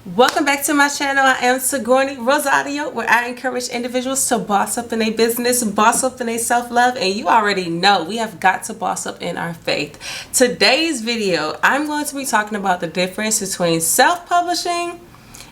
Welcome back to my channel. I am Sigourney Rosario, where I encourage individuals to boss up in their business, boss up in their self-love, and you already know we have got to boss up in our faith. Today's video, I'm going to be talking about the difference between self-publishing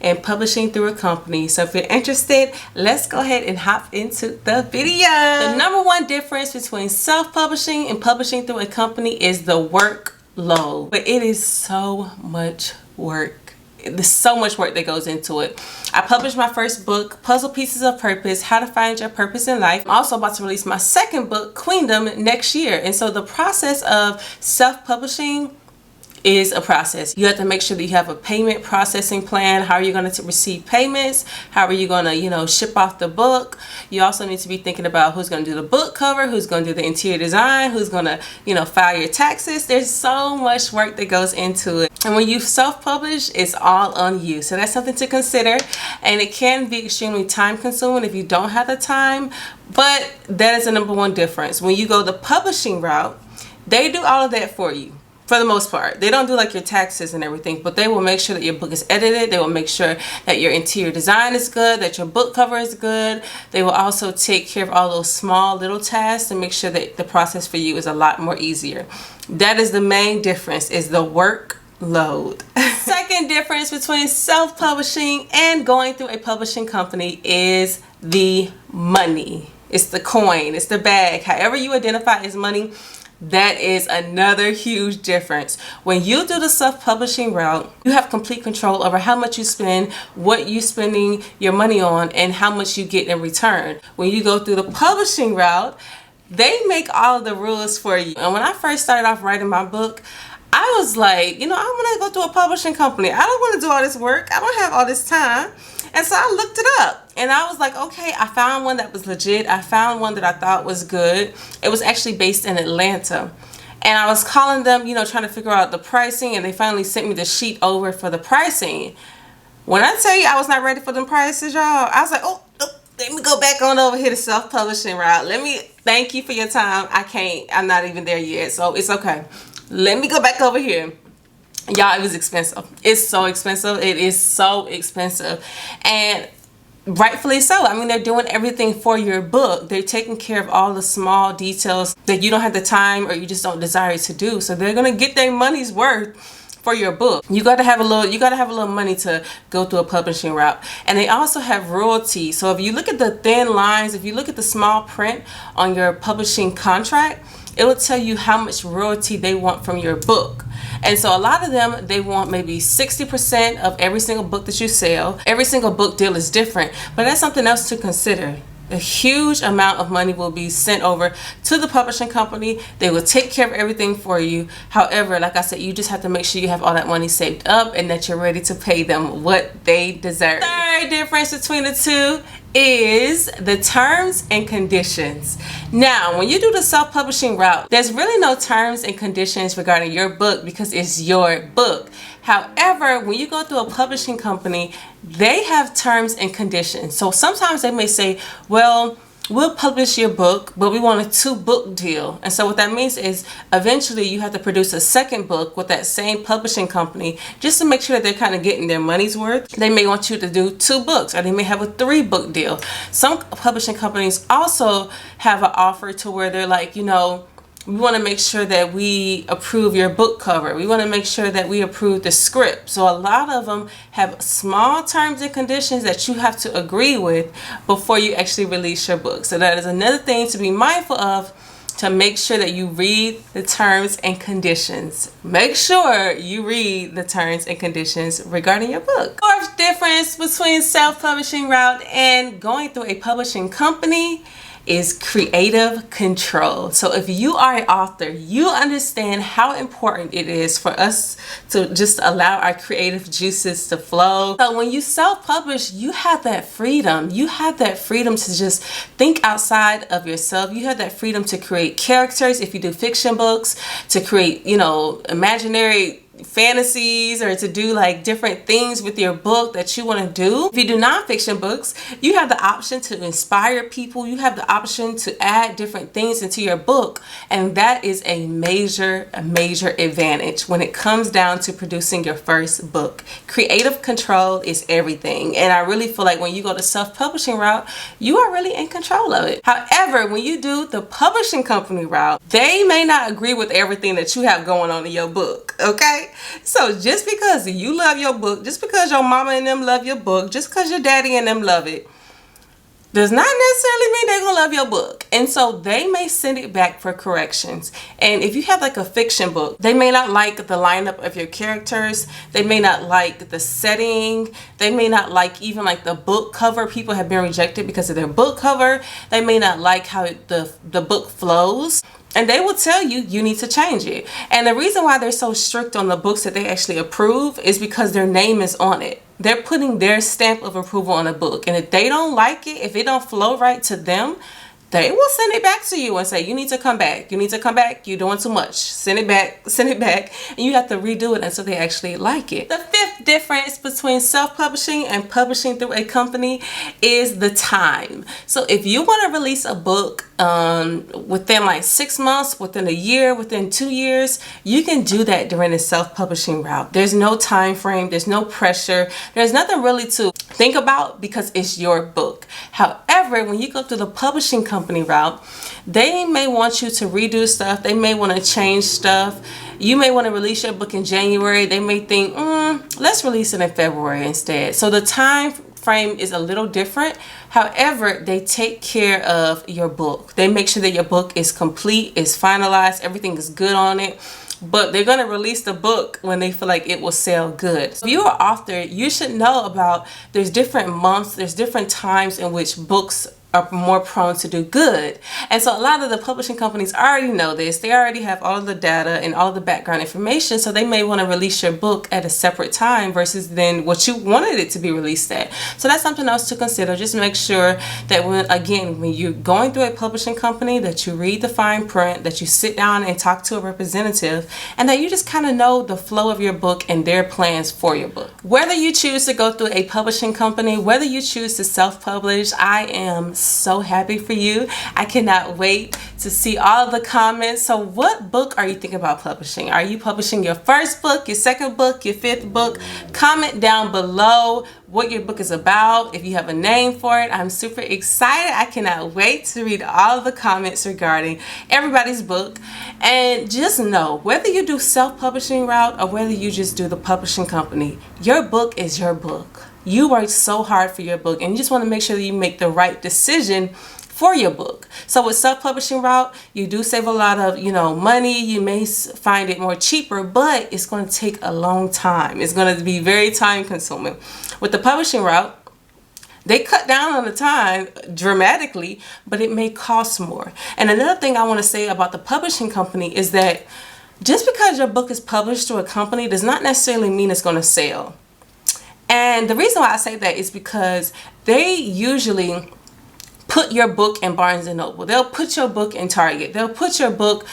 and publishing through a company. So if you're interested, let's go ahead and hop into the video. The number one difference between self-publishing and publishing through a company is the workload. But it is so much work. There's so much work that goes into it. I published my first book, Puzzle Pieces of Purpose, How to Find Your Purpose in Life. I'm also about to release my second book, Queendom, next year. And so the process of self-publishing is a process. You have to make sure that you have a payment processing plan. How are you going to receive payments? How are you going to, ship off the book? You also need to be thinking about who's going to do the book cover, who's going to do the interior design, who's going to, file your taxes. There's so much work that goes into it. And when you self-publish, it's all on you. So that's something to consider. And it can be extremely time consuming if you don't have the time. But that is the number one difference. When you go the publishing route, they do all of that for you. For the most part, they don't do like your taxes and everything, but they will make sure that your book is edited. They will make sure that your interior design is good, that your book cover is good. They will also take care of all those small little tasks and make sure that the process for you is a lot more easier. That is the main difference, is the workload. Second difference between self-publishing and going through a publishing company is the money. It's the coin, it's the bag, however you identify as money. That is another huge difference. When you do the self-publishing route, you have complete control over how much you spend, what you're spending your money on, and how much you get in return. When you go through the publishing route, they make all the rules for you. And when I first started off writing my book, I was like, I want to go to a publishing company. I don't want to do all this work. I don't have all this time. And so I looked it up and I was like, okay, I found one that was legit. I found one that I thought was good. It was actually based in Atlanta. And I was calling them, trying to figure out the pricing, and they finally sent me the sheet over for the pricing. When I tell you I was not ready for them prices, y'all, I was like, oh, let me go back on over here to self-publishing route. Thank you for your time. I'm not even there yet, so it's okay. Let me go back over here. Y'all, it was expensive. It's so expensive. It is so expensive. And rightfully so. I mean, they're doing everything for your book. They're taking care of all the small details that you don't have the time or you just don't desire to do. So they're going to get their money's worth for your book. You got to have a little money to go through a publishing route. And they also have royalty. So if you look at the thin lines, if you look at the small print on your publishing contract, it will tell you how much royalty they want from your book. And so a lot of them, they want maybe 60% of every single book that you sell. Every single book deal is different, but that's something else to consider. A huge amount of money will be sent over to the publishing company. They will take care of everything for you. However, like I said, you just have to make sure you have all that money saved up and that you're ready to pay them what they deserve. Third difference between the two is the terms and conditions. Now, when you do the self-publishing route, there's really no terms and conditions regarding your book because it's your book. However, when you go through a publishing company, they have terms and conditions. So sometimes they may say, well, we'll publish your book, but we want a 2-book deal. And so what that means is eventually you have to produce a second book with that same publishing company just to make sure that they're kind of getting their money's worth. They may want you to do 2 books, or they may have a 3-book deal. Some publishing companies also have an offer to where they're like, we want to make sure that we approve your book cover. We want to make sure that we approve the script. So a lot of them have small terms and conditions that you have to agree with before you actually release your book. So that is another thing to be mindful of, to make sure that you read the terms and conditions. Make sure you read the terms and conditions regarding your book. Fourth difference between self-publishing route and going through a publishing company is creative control. So if you are an author, you understand how important it is for us to just allow our creative juices to flow. So when you self-publish, you have that freedom. You have that freedom to just think outside of yourself. You have that freedom to create characters if you do fiction books, to create, imaginary fantasies or to do like different things with your book that you want to do. If you do nonfiction books, you have the option to inspire people. You have the option to add different things into your book, and that is a major advantage when it comes down to producing your first book. Creative control is everything, and I really feel like when you go the self-publishing route, you are really in control of it. However, when you do the publishing company route, they may not agree with everything that you have going on in your book, okay? So just because you love your book, just because your mama and them love your book, just because your daddy and them love it, does not necessarily mean they're gonna love your book. And so they may send it back for corrections. And if you have like a fiction book, they may not like the lineup of your characters. They may not like the setting. They may not like even like the book cover. People have been rejected because of their book cover. They may not like how the book flows. And they will tell you, you need to change it. And the reason why they're so strict on the books that they actually approve is because their name is on it. They're putting their stamp of approval on a book. And if they don't like it, if it don't flow right to them, they will send it back to you and say, you need to come back. You need to come back. You're doing too much. Send it back. Send it back. And you have to redo it until they actually like it. The fifth difference between self-publishing and publishing through a company is the time. So if you want to release a book within like 6 months, within a year, within 2 years, you can do that during the self-publishing route. There's no time frame. There's no pressure. There's nothing really to think about because it's your book. However, when you go through the publishing company route, they may want you to redo stuff. They may want to change stuff. You may want to release your book in January. They may think, let's release it in February instead. So the time frame is a little different. However, they take care of your book. They make sure that your book is complete, is finalized, everything is good on it. But they're going to release the book when they feel like it will sell good. If you're an author, you should know about there's different months, there's different times in which books are more prone to do good. And so a lot of the publishing companies already know this. They already have all of the data and all the background information. So they may want to release your book at a separate time versus than what you wanted it to be released at. So that's something else to consider. Just make sure that when you're going through a publishing company, that you read the fine print, that you sit down and talk to a representative, and that you just kind of know the flow of your book and their plans for your book. Whether you choose to go through a publishing company, whether you choose to self-publish, I am so happy for you. I cannot wait to see all the comments. So what book are you thinking about publishing? Are you publishing your first book, your second book, your fifth book? Comment down below what your book is about, if you have a name for it. I'm super excited. I cannot wait to read all the comments regarding everybody's book. And just know, whether you do self-publishing route or whether you just do the publishing company, your book is your book. You worked so hard for your book, and you just want to make sure that you make the right decision for your book. So with self-publishing route, you do save a lot of, money. You may find it more cheaper, but it's going to take a long time. It's going to be very time consuming. With the publishing route, they cut down on the time dramatically, but it may cost more. And another thing I want to say about the publishing company is that just because your book is published through a company does not necessarily mean it's going to sell. And the reason why I say that is because they usually put your book in Barnes & Noble. They'll put your book in Target. They'll put your book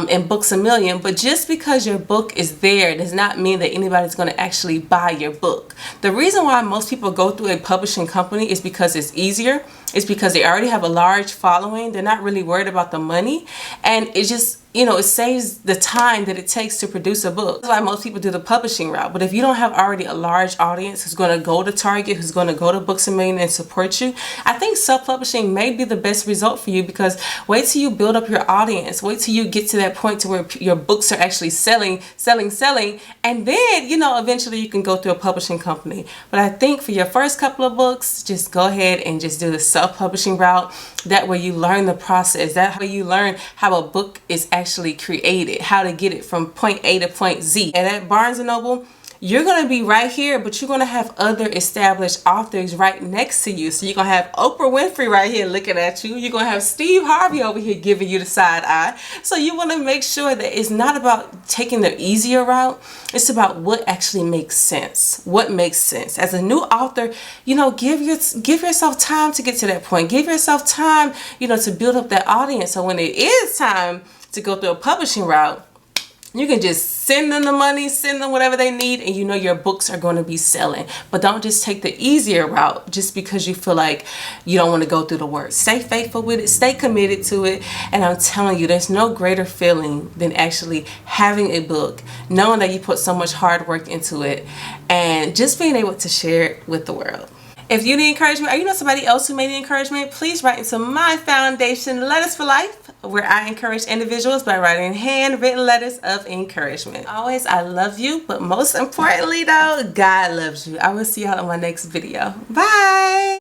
in Books A Million. But just because your book is there does not mean that anybody's going to actually buy your book. The reason why most people go through a publishing company is because it's easier. It's because they already have a large following. They're not really worried about the money. And it just, it saves the time that it takes to produce a book. That's why most people do the publishing route. But if you don't have already a large audience who's going to go to Target, who's going to go to Books A Million and support you, I think self-publishing may be the best result for you, because wait till you build up your audience. Wait till you get to that point to where your books are actually selling. And then, eventually you can go through a publishing company. But I think for your first couple of books, just go ahead and just do the self-publishing route. That way you learn the process. That way you learn how a book is actually created, how to get it from point A to point Z. And at Barnes & Noble, you're going to be right here, but you're going to have other established authors right next to you. So you're going to have Oprah Winfrey right here looking at you. You're going to have Steve Harvey over here giving you the side eye. So you want to make sure that it's not about taking the easier route. It's about what actually makes sense. What makes sense. As a new author, give yourself time to get to that point. Give yourself time, to build up that audience. So when it is time to go through a publishing route, You can just send them the money, send them whatever they need, and you know your books are going to be selling. But don't just take the easier route just because you feel like you don't want to go through the work. Stay faithful with it, stay committed to it, and I'm telling you, there's no greater feeling than actually having a book, knowing that you put so much hard work into it, and just being able to share it with the world. If you need encouragement or you know somebody else who may need encouragement, please write into my foundation, Letters for Life, where I encourage individuals by writing handwritten letters of encouragement. Always, I love you, but most importantly though, God loves you. I will see y'all in my next video. Bye!